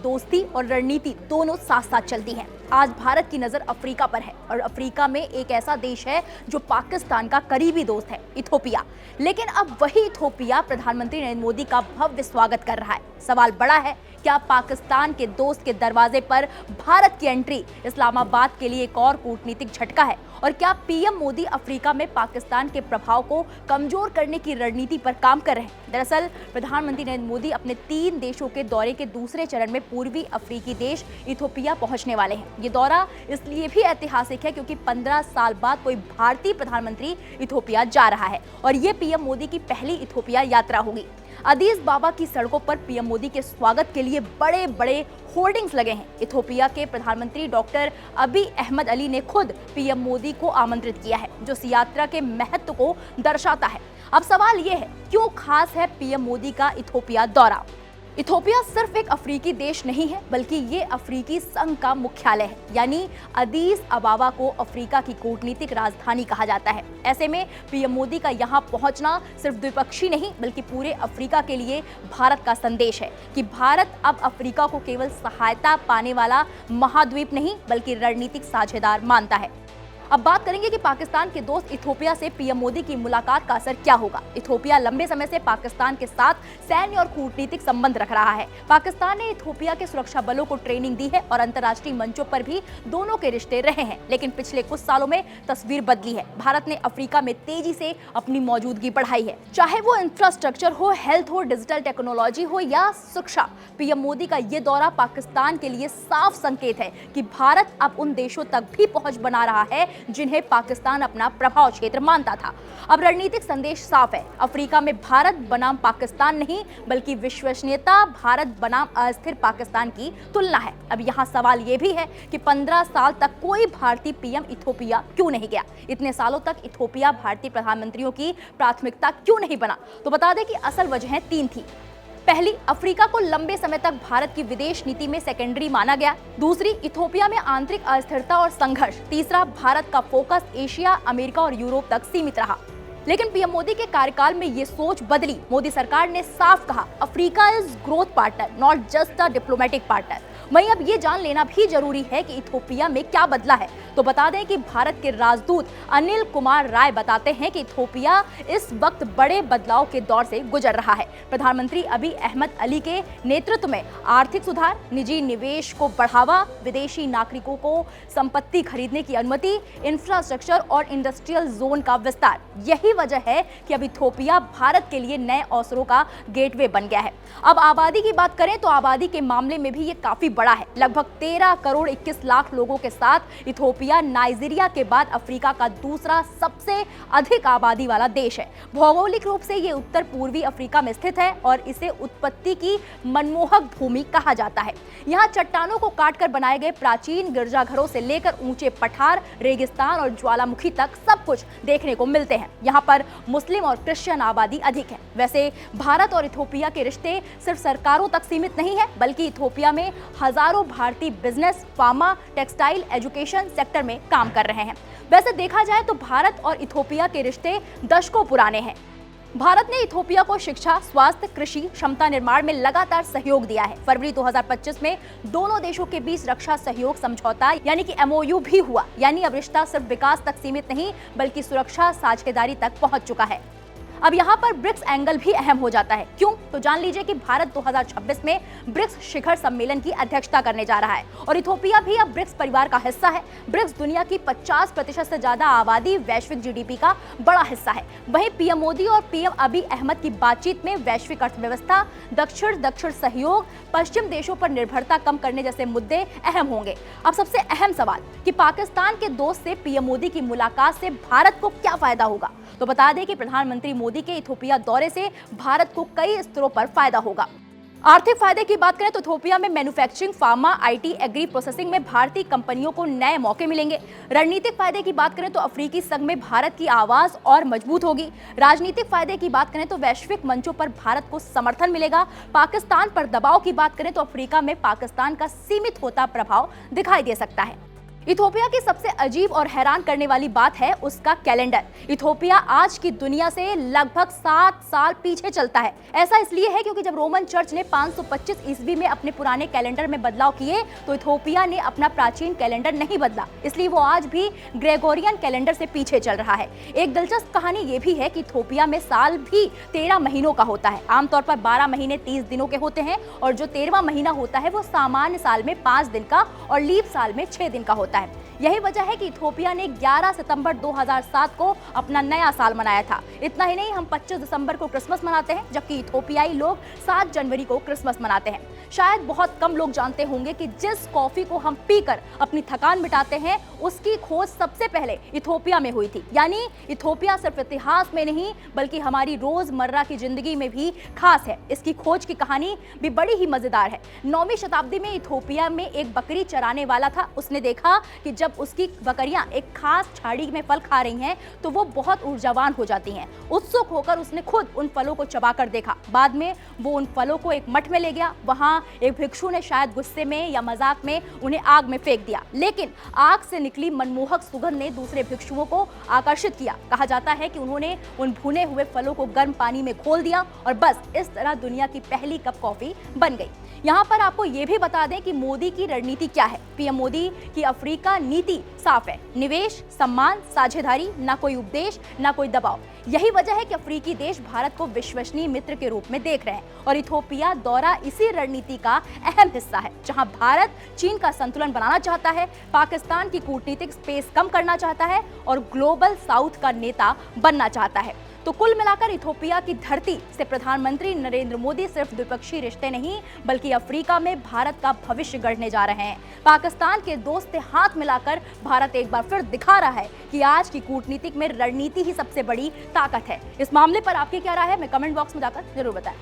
दोस्ती और रणनीति दोनों साथ साथ चलती हैं। आज भारत की नजर अफ्रीका पर है और अफ्रीका में एक ऐसा देश है जो पाकिस्तान का करीबी दोस्त है, इथोपिया। लेकिन अब वही इथोपिया प्रधानमंत्री नरेंद्र मोदी का भव्य स्वागत कर रहा है। सवाल बड़ा है, क्या पाकिस्तान के दोस्त के दरवाजे पर भारत की एंट्री इस्लामाबाद के लिए एक और कूटनीतिक झटका है? और क्या पीएम मोदी अफ्रीका में पाकिस्तान के प्रभाव को कमजोर करने की रणनीति पर काम कर रहे हैं? दरअसल प्रधानमंत्री नरेंद्र मोदी अपने 3 देशों के दौरे के दूसरे चरण में पूर्वी अफ्रीकी देश इथोपिया पहुंचने वाले हैं। ये दौरा इसलिए भी ऐतिहासिक है क्योंकि 15 साल बाद कोई भारतीय प्रधानमंत्री इथोपिया जा रहा है और ये पीएम मोदी की पहली इथोपिया यात्रा होगी। अदीस बाबा की सड़कों पर पीएम मोदी के स्वागत के लिए बड़े बड़े होर्डिंग्स लगे हैं। इथोपिया के प्रधानमंत्री डॉक्टर अबी अहमद अली ने खुद पीएम मोदी को आमंत्रित किया है, जो इस यात्रा के महत्व को दर्शाता है। अब सवाल यह है, क्यों खास है पीएम मोदी का इथोपिया दौरा? इथोपिया सिर्फ एक अफ्रीकी देश नहीं है, बल्कि ये अफ्रीकी संघ का मुख्यालय है। यानी अदीस अबाबा को अफ्रीका की कूटनीतिक राजधानी कहा जाता है। ऐसे में पीएम मोदी का यहाँ पहुंचना सिर्फ द्विपक्षीय नहीं, बल्कि पूरे अफ्रीका के लिए भारत का संदेश है कि भारत अब अफ्रीका को केवल सहायता पाने वाला महाद्वीप नहीं, बल्कि रणनीतिक साझेदार मानता है। अब बात करेंगे कि पाकिस्तान के दोस्त इथोपिया से पीएम मोदी की मुलाकात का असर क्या होगा। इथोपिया लंबे समय से पाकिस्तान के साथ सैन्य और कूटनीतिक संबंध रख रहा है। पाकिस्तान ने इथोपिया के सुरक्षा बलों को ट्रेनिंग दी है और अंतर्राष्ट्रीय मंचों पर भी दोनों के रिश्ते रहे हैं। लेकिन पिछले कुछ सालों में तस्वीर बदली है। भारत ने अफ्रीका में तेजी से अपनी मौजूदगी बढ़ाई है, चाहे वो इंफ्रास्ट्रक्चर हो, हेल्थ हो, डिजिटल टेक्नोलॉजी हो या शिक्षा। पीएम मोदी का ये दौरा पाकिस्तान के लिए साफ संकेत है कि भारत अब उन देशों तक भी पहुंच बना रहा है जिन्हें पाकिस्तान अपना प्रभाव क्षेत्र मानता था। अब रणनीतिक संदेश साफ है, अफ्रीका में भारत बनाम पाकिस्तान नहीं, बल्कि विश्वसनीयता भारत बनाम अस्थिर पाकिस्तान की तुलना है। अब यहाँ सवाल ये भी है कि 15 साल तक कोई भारतीय पीएम इथोपिया क्यों नहीं गया? इतने सालों तक इथोपिया भारतीय प्रधानमंत्रियों की प्राथमिकता क्यों नहीं बना? तो बता दें कि असल वजहें 3 थी। पहली, अफ्रीका को लंबे समय तक भारत की विदेश नीति में सेकेंडरी माना गया। दूसरी, इथोपिया में आंतरिक अस्थिरता और संघर्ष। तीसरा, भारत का फोकस एशिया, अमेरिका और यूरोप तक सीमित रहा। लेकिन पीएम मोदी के कार्यकाल में ये सोच बदली। मोदी सरकार ने साफ कहा, Africa is growth partner, not just a diplomatic partner. वहीं अब ये जान लेना भी जरूरी है कि इथोपिया में क्या बदला है। तो बता दें कि भारत के राजदूत अनिल कुमार राय बताते हैं कि इथोपिया इस वक्त बड़े बदलाव के दौर से गुजर रहा है। प्रधानमंत्री अबी अहमद अली के नेतृत्व में आर्थिक सुधार, निजी निवेश को बढ़ावा, विदेशी नागरिकों को संपत्ति खरीदने की अनुमति, इंफ्रास्ट्रक्चर और इंडस्ट्रियल जोन का विस्तार, यही वजह है कि अब इथोपिया भारत के लिए नए अवसरों का गेटवे बन गया है। अब आबादी की बात करें तो आबादी के मामले में भी ये काफी बड़ा है। लगभग 13 करोड़ 21 लाख लोगों के साथ इथोपिया नाइजीरिया के बाद अफ्रीका का दूसरा सबसे अधिक आबादी वाला देश है। भौगोलिक रूप से ये उत्तर पूर्वी अफ्रीका में स्थित है और इसे उत्पत्ति की मनमोहक भूमि कहा जाता है। यहाँ चट्टानों को काटकर बनाए गए प्राचीन गिरजाघरों से लेकर ऊंचे पठार, रेगिस्तान और ज्वालामुखी तक सब कुछ देखने को मिलते हैं। यहाँ पर मुस्लिम और क्रिश्चियन आबादी अधिक है। वैसे भारत और इथोपिया के रिश्ते सिर्फ सरकारों तक सीमित नहीं है, बल्कि इथोपिया में हजारों भारतीय business, pharma, textile, education sector में काम कर रहे हैं। वैसे देखा जाए तो भारत और इथोपिया के रिश्ते दशकों पुराने हैं। भारत ने इथोपिया को शिक्षा, स्वास्थ्य, कृषि, क्षमता निर्माण में लगातार सहयोग दिया है। फरवरी 2025 में दोनों देशों के बीच रक्षा सहयोग समझौता यानी कि MOU भी हुआ। यानी अब रिश्ता सिर्फ विकास तक सीमित नहीं, बल्कि सुरक्षा साझेदारी तक पहुंच चुका है। अब यहाँ पर ब्रिक्स एंगल भी अहम हो जाता है। क्यों? तो जान लीजिए कि भारत 2026 में ब्रिक्स शिखर सम्मेलन की अध्यक्षता करने जा रहा है और इथोपिया भी अब ब्रिक्स परिवार का हिस्सा है। ब्रिक्स दुनिया की 50% से ज्यादा आबादी, वैश्विक GDP का बड़ा हिस्सा है। वहीं पीएम मोदी और पीएम अबी अहमद की बातचीत में वैश्विक अर्थव्यवस्था, दक्षिण सहयोग, पश्चिम देशों पर निर्भरता कम करने जैसे मुद्दे अहम होंगे। अब सबसे अहम सवाल कि पाकिस्तान के दोस्त से पीएम मोदी की मुलाकात से भारत को क्या फायदा होगा? तो बता दें कि प्रधानमंत्री मोदी के इथोपिया दौरे से भारत को कई स्तरों पर फायदा होगा। आर्थिक फायदे की बात करें तो इथोपिया में manufacturing, pharma, IT, agri processing में भारतीय कंपनियों को नए मौके मिलेंगे। रणनीतिक फायदे की बात करें तो अफ्रीकी संघ में भारत की आवाज और मजबूत होगी। राजनीतिक फायदे की बात करें तो वैश्विक मंचों पर भारत को समर्थन मिलेगा। पाकिस्तान पर दबाव की बात करें तो अफ्रीका में पाकिस्तान का सीमित होता प्रभाव दिखाई दे सकता है। इथोपिया की सबसे अजीब और हैरान करने वाली बात है उसका कैलेंडर। इथोपिया आज की दुनिया से लगभग 7 साल पीछे चलता है। ऐसा इसलिए है क्योंकि जब रोमन चर्च ने 525 ईस्वी में अपने पुराने कैलेंडर में बदलाव किए तो इथोपिया ने अपना प्राचीन कैलेंडर नहीं बदला, इसलिए वो आज भी ग्रेगोरियन कैलेंडर से पीछे चल रहा है। एक दिलचस्प कहानी ये भी है कि इथोपिया में साल भी 13 महीनों का होता है। आमतौर पर 12 महीने 30 दिनों के होते हैं और जो 13वां महीना होता है वो सामान्य साल में 5 दिन का और लीप साल में 6 दिन का होता है। यही वजह है कि इथोपिया ने 11 सितंबर 2007 को अपना नया साल मनाया था। इतना ही नहीं, हम 25 दिसंबर को क्रिसमस मनाते हैं, जबकि इथोपियाई लोग 7 जनवरी को क्रिसमस मनाते हैं। शायद बहुत कम लोग जानते होंगे कि जिस कॉफी को हम पीकर अपनी थकान मिटाते हैं उसकी खोज सबसे पहले इथोपिया में हुई थी। यानी इथोपिया सिर्फ इतिहास में नहीं बल्कि हमारी रोजमर्रा की जिंदगी में भी खास है। इसकी खोज की कहानी भी बड़ी ही मजेदार है। 9वीं शताब्दी में इथोपिया में एक बकरी चराने वाला था। उसने देखा कि जब उसकी बकरियां एक खास झाड़ी में फल खा रही हैं तो वो बहुत ऊर्जावान हो जाती हैं। उत्सुक होकर उसने खुद उन फलों को चबाकर देखा। बाद में वो उन फलों को एक मठ में ले गया। वहां एक भिक्षु ने शायद गुस्से में या मजाक में उन्हें आग में फेंक दिया, लेकिन आग से निकली मनमोहक सुगंध ने दूसरे भिक्षुओं को आकर्षित किया। कहा जाता है कि उन्होंने उन भुने हुए फलों को गर्म पानी में घोल दिया और बस इस तरह दुनिया की पहली कप कॉफी बन गई। यहाँ पर आपको ये भी बता दें कि मोदी की रणनीति क्या है। पीएम मोदी की अफ्रीका नीति साफ है, निवेश, सम्मान, साझेदारी, ना कोई उपदेश, ना कोई दबाव। यही वजह है कि अफ्रीकी देश भारत को विश्वसनीय मित्र के रूप में देख रहे हैं और इथोपिया दौरा इसी रणनीति का अहम हिस्सा है। जहां भारत चीन का संतुलन बनाना चाहता है, पाकिस्तान की कूटनीतिक स्पेस कम करना चाहता है और ग्लोबल साउथ का नेता बनना चाहता है। तो कुल मिलाकर इथोपिया की धरती से प्रधानमंत्री नरेंद्र मोदी सिर्फ द्विपक्षीय रिश्ते नहीं बल्कि अफ्रीका में भारत का भविष्य गढ़ने जा रहे हैं। पाकिस्तान के दोस्त से हाथ मिलाकर भारत एक बार फिर दिखा रहा है कि आज की कूटनीतिक में रणनीति ही सबसे बड़ी ताकत है। इस मामले पर आपकी क्या राय है, मैं कमेंट बॉक्स में जाकर जरूर बताएं।